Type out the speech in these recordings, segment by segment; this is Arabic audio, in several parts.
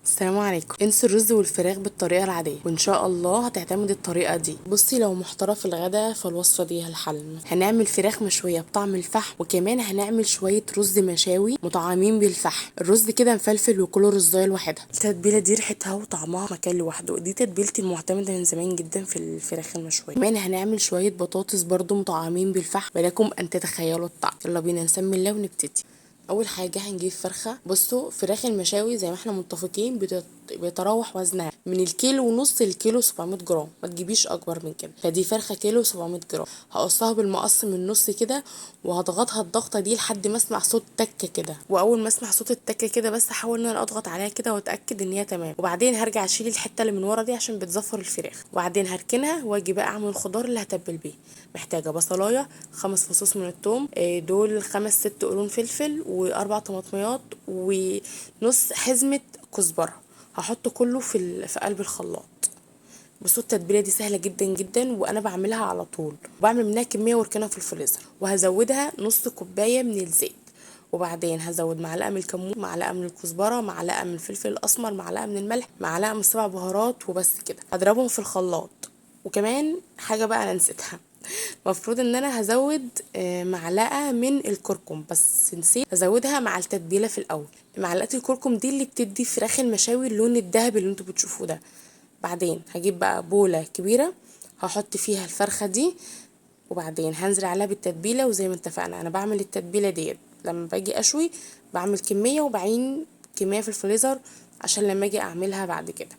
السلام عليكم. انسي الرز والفراخ بالطريقه العاديه وان شاء الله هتعتمدي الطريقه دي. بصي، لو محتاره في الغدا فالوصفه دي الحل. هنعمل فراخ مشويه بطعم الفحم، وكمان هنعمل شويه رز مشاوي مطعمين بالفحم. الرز كده مفلفل وكله رزايه لوحدها. التتبيله دي ريحتها وطعمها مكان لوحده. دي تتبيلتي المعتمده من زمان جدا في الفراخ المشويه. كمان هنعمل شويه بطاطس برضو مطعمين بالفحم، ولكم ان تتخيلوا الطعم. يلا بينا نسمي الله ونبتدي. اول حاجه هنجيب فرخه. بصوا، فراخ المشاوي زي ما احنا متفقين بيتراوح وزنها من الكيلو ونص للكيلو 700 جرام، ما تجيبيش اكبر من كده. فدي فرخه كيلو 700 جرام. هقصها بالمقص من النص كده، وهضغطها الضغطه دي لحد ما اسمع صوت تكه كده. واول ما اسمع صوت التكه كده بس احاول ان انا اضغط عليها كده واتاكد ان هي تمام. وبعدين هرجع اشيل الحته اللي من ورا دي عشان بتزفر الفراخ. وبعدين هركنها واجي بقى اعمل الخضار اللي هتبل بيه. محتاجه بصلايه، 5 فصوص من الثوم، دول 5 6 قرون فلفل، واربع طماطميات، ونص حزمه كزبره. هحط كله في قلب الخلاط. بصوا، التتبيله دي سهله جدا جدا وانا بعملها على طول. بعمل منها كميه واركنها في الفريزر. وهزودها نص كوبايه من الزيت. وبعدين هزود معلقه من الكمون، معلقه من الكزبره، معلقه من الفلفل الاسمر، معلقه من الملح، معلقه من السبع بهارات، وبس كده. هضربهم في الخلاط. وكمان حاجه بقى انا نسيتها. المفروض ان انا هزود معلقه من الكركم، بس نسيت ازودها مع التتبيله في الاول. معلقه الكركم دي اللي بتدي فراخ المشاوي اللون الذهبي اللي انتوا بتشوفوه ده. بعدين هجيب بقى بوله كبيره، هحط فيها الفرخه دي. وبعدين هنزل عليها بالتتبيله، وزي ما اتفقنا انا بعمل التتبيله ديت لما باجي اشوي. بعمل كميه وبعين كميه في الفريزر عشان لما اجي اعملها بعد كده.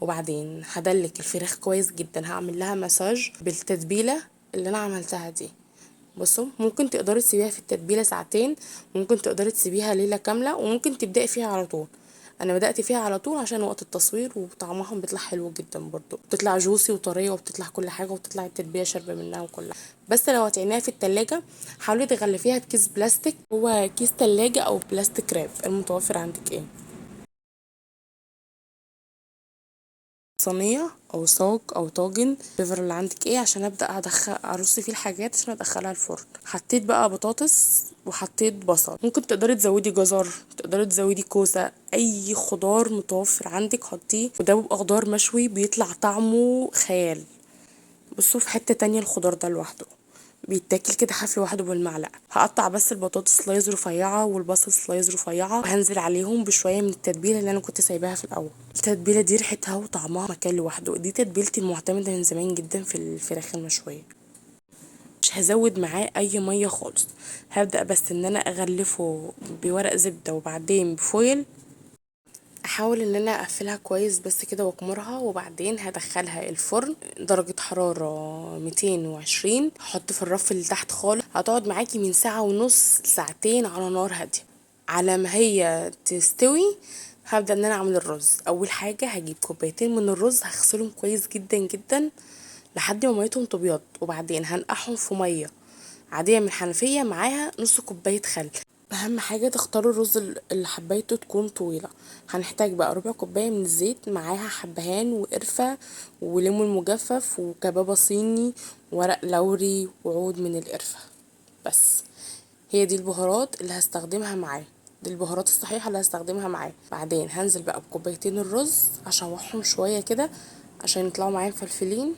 وبعدين هدلك الفراخ كويس جدا، هعمل لها مساج بالتتبيله اللي انا عملتها دي. بصوا، ممكن تقدري تسيبيها في التتبيله ساعتين، ممكن تقدري تسيبيها ليله كامله، وممكن تبداي فيها على طول. انا بدات فيها على طول عشان وقت التصوير، وطعمها بيطلع حلو جدا برضو. بتطلع جوسي وطريه، وبتطلع كل حاجه، وبتطلع التتبيله شاربه منها وكلها. بس لو هتعينيها في التلاجة، حاولي تغلفيها بكيس بلاستيك. هو كيس تلاجة او بلاستيك راب المتوفر عندك ايه. صينيه او صاج او طاجن، الفيفر اللي عندك ايه، عشان ابدا ارص فيه الحاجات عشان ادخلها الفرن. حطيت بقى بطاطس وحطيت بصل. ممكن تقدري تزودي جزر، تقدري تزودي كوسه، اي خضار متوفر عندك حطيه. وده بيبقى خضار مشوي بيطلع طعمه خيال. بصوا، في حته تانية الخضار ده لوحده بيتاكل كده حاف لوحده بالمعلقه. هقطع بس البطاطس سلايز رفيعه والبصل سلايز رفيعه، وهنزل عليهم بشويه من التتبيله اللي انا كنت سايباها في الاول. التتبيله دي ريحتها وطعمها مكان لوحده. دي تتبيلتي المعتمده من زمان جدا في الفراخ المشويه. مش هزود معاه اي ميه خالص. هبدا بس ان انا اغلفه بورق زبده وبعدين بفويل. احاول ان انا اقفلها كويس بس كده واكمرها. وبعدين هدخلها الفرن درجة حرارة 220. هحط في الرف اللي تحت خالص. هتقعد معاكي من ساعة ونص لساعتين على نار هادية. على ما هي تستوي هبدأ ان انا اعمل الرز. اول حاجة هجيب كوبايتين من الرز، هغسلهم كويس جدا جدا لحد ما ميتهم تبيض. وبعدين هنقعهم في مية عادية من الحنفية، معاها نص كوباية خل. اهم حاجه تختاروا الرز اللي حبايته تكون طويله. هنحتاج بقى ربع كوبايه من الزيت، معاها حبهان وقرفه وليمون مجفف وكبابه صيني ورق لوري وعود من القرفه. بس هي دي البهارات اللي هستخدمها معاه. دي البهارات الصحيحه اللي هستخدمها معاه. بعدين هنزل بقى بكوبايتين الرز، اشوحهم شويه كده عشان يطلعوا معايا مفلفلين.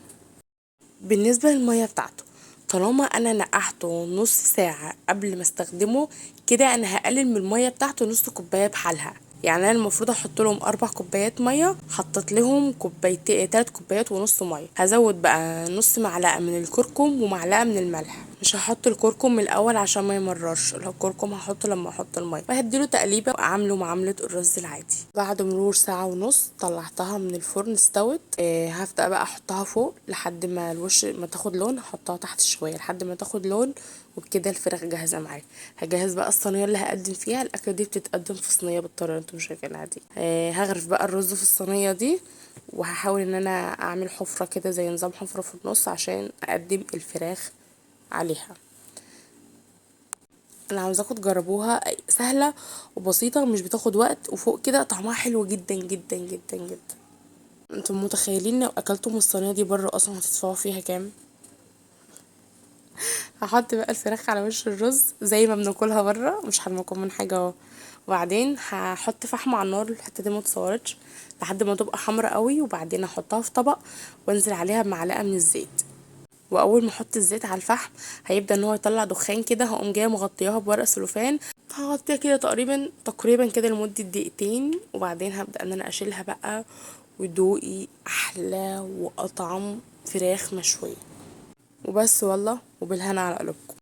بالنسبة للمية بتاعته، طالما انا نقعته نص ساعة قبل ما استخدمه، كده انا هقلل من المية بتاعته نص كوباية بحالها. يعني انا المفروض احط لهم 4 كوبايات مية، حطيت لهم كوبايتين 3 كوبايات ونص مية. هزود بقى نص معلقة من الكركم ومعلقة من الملح. مش هحط الكركم من الاول عشان ما يمررش. الكركم هحطه لما احط الميه. وهديله تقليبه واعمله معامله الرز العادي. بعد مرور ساعه ونص طلعتها من الفرن استوت. هبدا بقى احطها فوق لحد ما الوش ما تاخد لون. هحطها تحت شويه لحد ما تاخد لون. وبكده الفراخ جاهزه معايا. هجهز بقى الصينيه اللي هقدم فيها. الاكله دي بتتقدم في صينيه بالطريقه اللي انتم شايفينها دي. هغرف بقى الرز في الصينيه دي. وهحاول ان انا اعمل حفره كده زي نظام حفره في النص عشان اقدم الفراخ عليها. انا عاوزاكم تجربوها، سهله وبسيطه مش بتاخد وقت، وفوق كده طعمها حلو جدا جدا جدا جدا. انتم متخيلين لو اكلتم الصينيه دي بره اصلا هتدفعوا فيها كام؟ هحط بقى الفراخ على وش الرز زي ما بناكلها بره، مش هرمكم من حاجه اهو. وبعدين هحط فحم على النار، الحته دي ما اتصورتش، لحد ما تبقى حمرا قوي، وبعدين احطها في طبق وانزل عليها بمعلقه من الزيت. واول ما احط الزيت على الفحم هيبدا ان هو يطلع دخان كده، هقوم جايه مغطياها بورق سلوفان، هغطيها كده تقريبا كده لمده دقيقتين، وبعدين هبدا ان انا اشيلها بقى، ودوقي احلى واطعم فراخ مشويه. وبس والله، وبالهنا على قلوبكم.